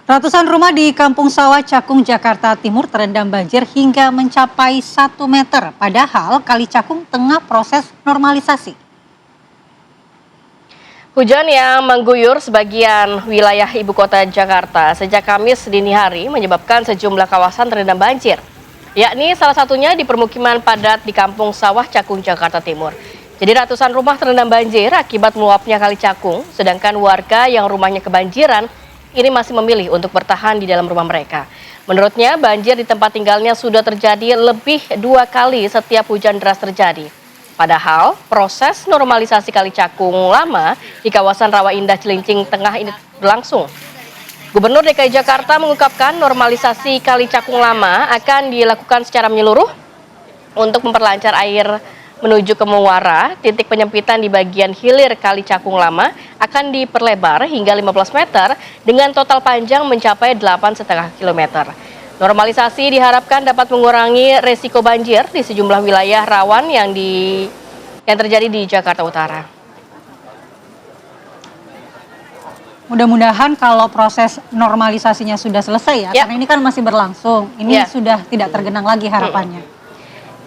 Ratusan rumah di Kampung Sawah Cakung, Jakarta Timur terendam banjir hingga mencapai 1 meter. Padahal Kali Cakung tengah proses normalisasi. Hujan yang mengguyur sebagian wilayah ibu kota Jakarta sejak Kamis dini hari menyebabkan sejumlah kawasan terendam banjir. Yakni salah satunya di permukiman padat di Kampung Sawah Cakung, Jakarta Timur. Jadi ratusan rumah terendam banjir akibat meluapnya Kali Cakung, sedangkan warga yang rumahnya kebanjiran ini masih memilih untuk bertahan di dalam rumah mereka. Menurutnya, banjir di tempat tinggalnya sudah terjadi lebih 2 kali setiap hujan deras terjadi. Padahal, proses normalisasi Kali Cakung lama di kawasan Rawa Indah Cilincing Tengah ini berlangsung. Gubernur DKI Jakarta mengungkapkan normalisasi Kali Cakung lama akan dilakukan secara menyeluruh untuk memperlancar air menuju ke muara. Titik penyempitan di bagian hilir Kali Cakung lama akan diperlebar hingga 15 meter dengan total panjang mencapai 8,5 km. Normalisasi diharapkan dapat mengurangi resiko banjir di sejumlah wilayah rawan yang terjadi di Jakarta Utara. Mudah-mudahan kalau proses normalisasinya sudah selesai ya, karena ini kan masih berlangsung. Ini sudah tidak tergenang lagi harapannya.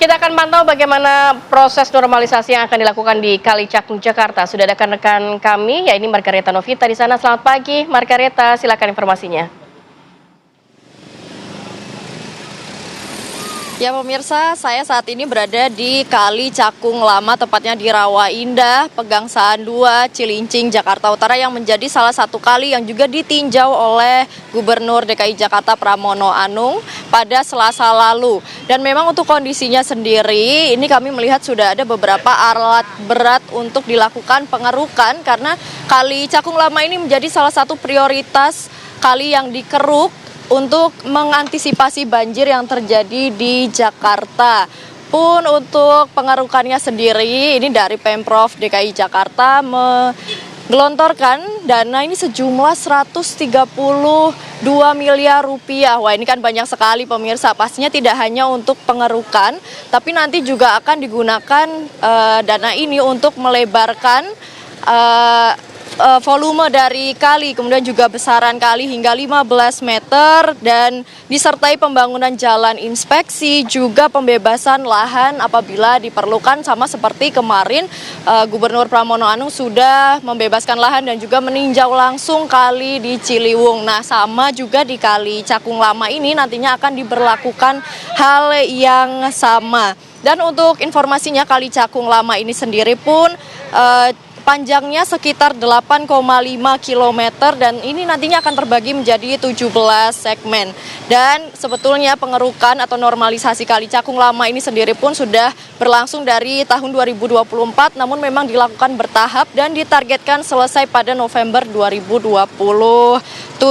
Kita akan pantau bagaimana proses normalisasi yang akan dilakukan di Kali Cakung, Jakarta. Sudah ada rekan kami, yaitu Margareta Novita di sana. Selamat pagi, Margareta, silakan informasinya. Ya pemirsa, saya saat ini berada di Kali Cakung Lama, tepatnya di Rawa Indah, Pegangsaan 2, Cilincing, Jakarta Utara, yang menjadi salah satu kali yang juga ditinjau oleh Gubernur DKI Jakarta Pramono Anung pada Selasa lalu. Dan memang untuk kondisinya sendiri, ini kami melihat sudah ada beberapa alat berat untuk dilakukan pengerukan, karena Kali Cakung Lama ini menjadi salah satu prioritas kali yang dikeruk untuk mengantisipasi banjir yang terjadi di Jakarta. Pun untuk pengerukannya sendiri, ini dari Pemprov DKI Jakarta menggelontorkan dana ini sejumlah 132 miliar rupiah. Wah, ini kan banyak sekali pemirsa. Pastinya tidak hanya untuk pengerukan, tapi nanti juga akan digunakan dana ini untuk melebarkan volume dari kali, kemudian juga besaran kali hingga 15 meter, dan disertai pembangunan jalan inspeksi, juga pembebasan lahan apabila diperlukan, sama seperti kemarin Gubernur Pramono Anung sudah membebaskan lahan dan juga meninjau langsung kali di Ciliwung. Nah, sama juga di Kali Cakung Lama ini nantinya akan diberlakukan hal yang sama. Dan untuk informasinya, Kali Cakung Lama ini sendiri pun panjangnya sekitar 8,5 km dan ini nantinya akan terbagi menjadi 17 segmen. Dan sebetulnya pengerukan atau normalisasi Kali Cakung Lama ini sendiri pun sudah berlangsung dari tahun 2024, namun memang dilakukan bertahap dan ditargetkan selesai pada November 2027.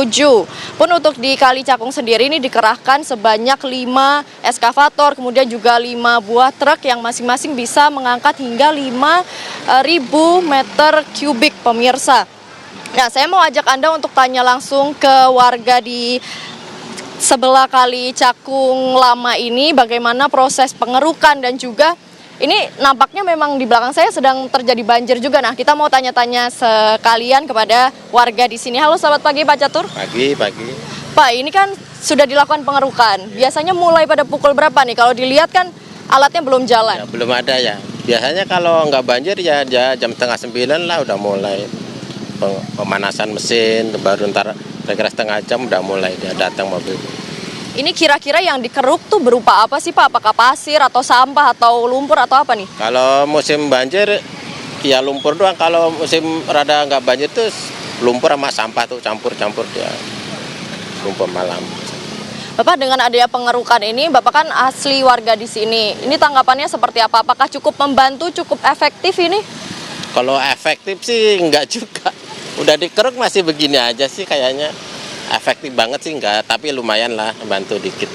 Pun untuk di Kali Cakung sendiri ini dikerahkan sebanyak 5 eskavator, kemudian juga 5 buah truk yang masing-masing bisa mengangkat hingga 5.000 meter kubik pemirsa. Nah, saya mau ajak Anda untuk tanya langsung ke warga di sebelah Kali Cakung Lama ini bagaimana proses pengerukan, dan juga ini nampaknya memang di belakang saya sedang terjadi banjir juga. Nah, kita mau tanya-tanya sekalian kepada warga di sini. Halo, selamat pagi Pak Catur. Pagi. Pak, ini kan sudah dilakukan pengerukan. Biasanya mulai pada pukul berapa nih? Kalau dilihat kan alatnya belum jalan. Ya, belum ada ya. Biasanya kalau nggak banjir ya jam 8:30 lah udah mulai pemanasan mesin, baru ntar kira-kira setengah jam udah mulai dia datang mobil. Ini kira-kira yang dikeruk tuh berupa apa sih Pak? Apakah pasir atau sampah atau lumpur atau apa nih? Kalau musim banjir ya lumpur doang. Kalau musim rada nggak banjir tuh lumpur sama sampah tuh campur-campur dia. Lumpur malam. Bapak, dengan adanya pengerukan ini, Bapak kan asli warga di sini. Ini tanggapannya seperti apa? Apakah cukup membantu, cukup efektif ini? Kalau efektif sih enggak juga. Udah dikeruk masih begini aja sih kayaknya. Efektif banget sih enggak, tapi lumayan lah membantu dikit.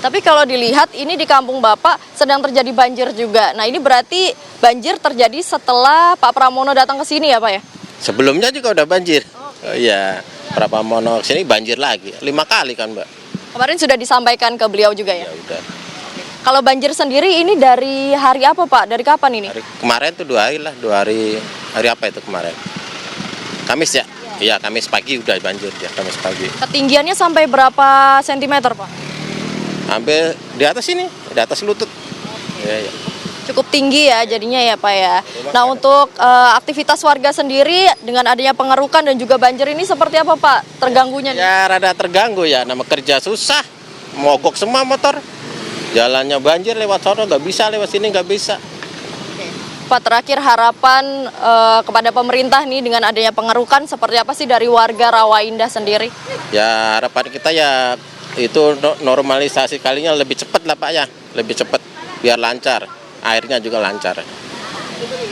Tapi kalau dilihat ini di kampung Bapak sedang terjadi banjir juga. Nah, ini berarti banjir terjadi setelah Pak Pramono datang ke sini ya Pak ya? Sebelumnya juga udah banjir. Oh iya, Pak Pramono kesini banjir lagi. 5 kali kan Mbak. Kemarin sudah disampaikan ke beliau juga ya? Ya udah. Kalau banjir sendiri ini dari hari apa Pak? Dari kapan ini? Kemarin tuh 2 hari lah, 2 hari. Hari apa itu kemarin? Kamis ya? Ya, Iya, Kamis pagi udah banjir ya, Kamis pagi. Ketinggiannya sampai berapa sentimeter, Pak? Hampir di atas ini, di atas lutut. Iya, iya. Cukup tinggi ya jadinya ya Pak ya. Nah untuk aktivitas warga sendiri dengan adanya pengerukan dan juga banjir ini seperti apa Pak terganggunya? Ya rada terganggu ya, nama kerja susah, mogok semua motor. Jalannya banjir lewat sono nggak bisa, lewat sini nggak bisa. Pak terakhir harapan kepada pemerintah nih dengan adanya pengerukan seperti apa sih dari warga Rawa Indah sendiri? Ya harapan kita ya itu normalisasi kalinya lebih cepat lah Pak ya, lebih cepat biar lancar. Airnya juga lancar.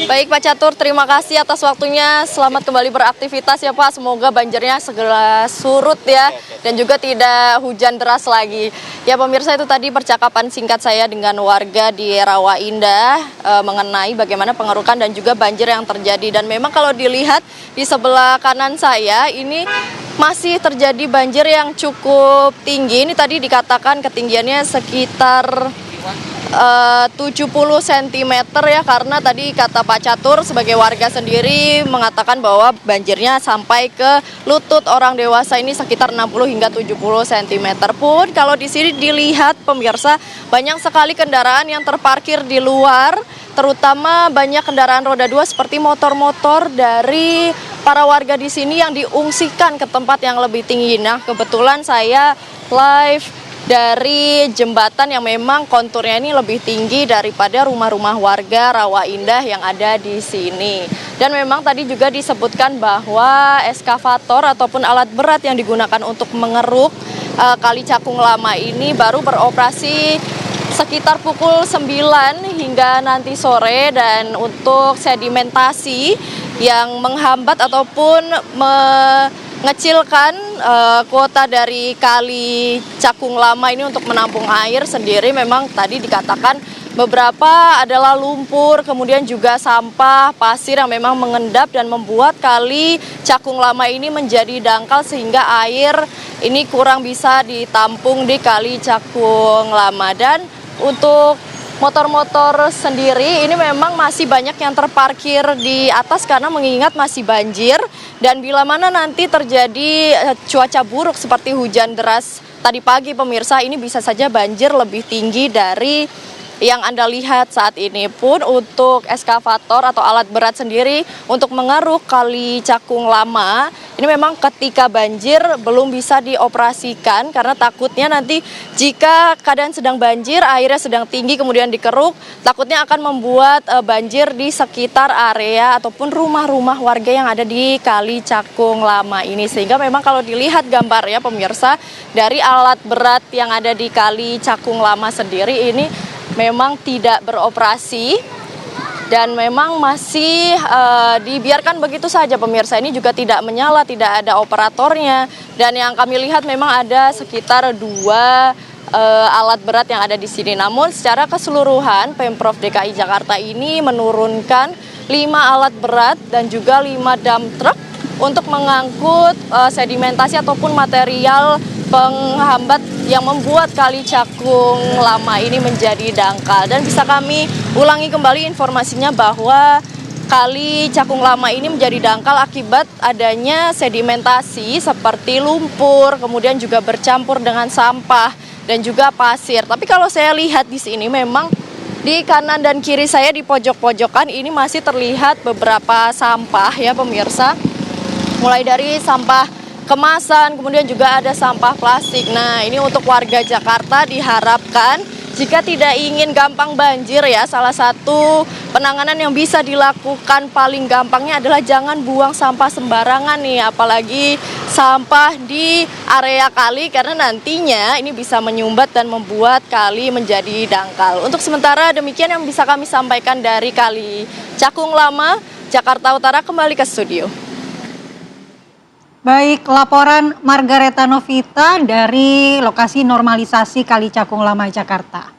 Baik Pak Catur, terima kasih atas waktunya. Selamat kembali beraktivitas ya Pak. Semoga banjirnya segera surut ya dan juga tidak hujan deras lagi. Ya pemirsa, itu tadi percakapan singkat saya dengan warga di Rawa Indah mengenai bagaimana pengerukan dan juga banjir yang terjadi. Dan memang kalau dilihat di sebelah kanan saya ini masih terjadi banjir yang cukup tinggi. Ini tadi dikatakan ketinggiannya sekitar 70 cm ya, karena tadi kata Pak Catur sebagai warga sendiri mengatakan bahwa banjirnya sampai ke lutut orang dewasa ini sekitar 60 hingga 70 cm. Pun kalau di sini dilihat pemirsa banyak sekali kendaraan yang terparkir di luar, terutama banyak kendaraan roda 2 seperti motor-motor dari para warga di sini yang diungsikan ke tempat yang lebih tinggi. Nah, kebetulan saya live dari jembatan yang memang konturnya ini lebih tinggi daripada rumah-rumah warga Rawa Indah yang ada di sini. Dan memang tadi juga disebutkan bahwa eskavator ataupun alat berat yang digunakan untuk mengeruk Kali Cakung Lama ini baru beroperasi sekitar pukul 9 hingga nanti sore, dan untuk sedimentasi yang menghambat ataupun mengecilkan kuota dari Kali Cakung Lama ini untuk menampung air sendiri, memang tadi dikatakan beberapa adalah lumpur, kemudian juga sampah, pasir yang memang mengendap dan membuat Kali Cakung Lama ini menjadi dangkal sehingga air ini kurang bisa ditampung di Kali Cakung Lama. Dan untuk motor-motor sendiri ini memang masih banyak yang terparkir di atas karena mengingat masih banjir, dan bila mana nanti terjadi cuaca buruk seperti hujan deras tadi pagi pemirsa, ini bisa saja banjir lebih tinggi dari yang Anda lihat saat ini. Pun untuk eskavator atau alat berat sendiri untuk mengeruk Kali Cakung Lama ini memang ketika banjir belum bisa dioperasikan karena takutnya nanti jika keadaan sedang banjir, airnya sedang tinggi kemudian dikeruk, takutnya akan membuat banjir di sekitar area ataupun rumah-rumah warga yang ada di Kali Cakung Lama ini. Sehingga memang kalau dilihat gambarnya pemirsa, dari alat berat yang ada di Kali Cakung Lama sendiri ini memang tidak beroperasi dan memang masih dibiarkan begitu saja pemirsa. Ini juga tidak menyala, tidak ada operatornya, dan yang kami lihat memang ada sekitar 2 alat berat yang ada di sini. Namun secara keseluruhan Pemprov DKI Jakarta ini menurunkan 5 alat berat dan juga 5 dump truck untuk mengangkut sedimentasi ataupun material penghambat yang membuat Kali Cakung Lama ini menjadi dangkal. Dan bisa kami ulangi kembali informasinya bahwa Kali Cakung Lama ini menjadi dangkal akibat adanya sedimentasi seperti lumpur, kemudian juga bercampur dengan sampah dan juga pasir. Tapi kalau saya lihat di sini memang di kanan dan kiri saya di pojok-pojokan ini masih terlihat beberapa sampah ya pemirsa. Mulai dari sampah kemasan, kemudian juga ada sampah plastik. Nah, ini untuk warga Jakarta diharapkan jika tidak ingin gampang banjir ya, salah satu penanganan yang bisa dilakukan paling gampangnya adalah jangan buang sampah sembarangan nih, apalagi sampah di area kali, karena nantinya ini bisa menyumbat dan membuat kali menjadi dangkal. Untuk sementara demikian yang bisa kami sampaikan dari Kali Cakung Lama, Jakarta Utara. Kembali ke studio. Baik, laporan Margareta Novita dari lokasi normalisasi Kali Cakung Lama, Jakarta.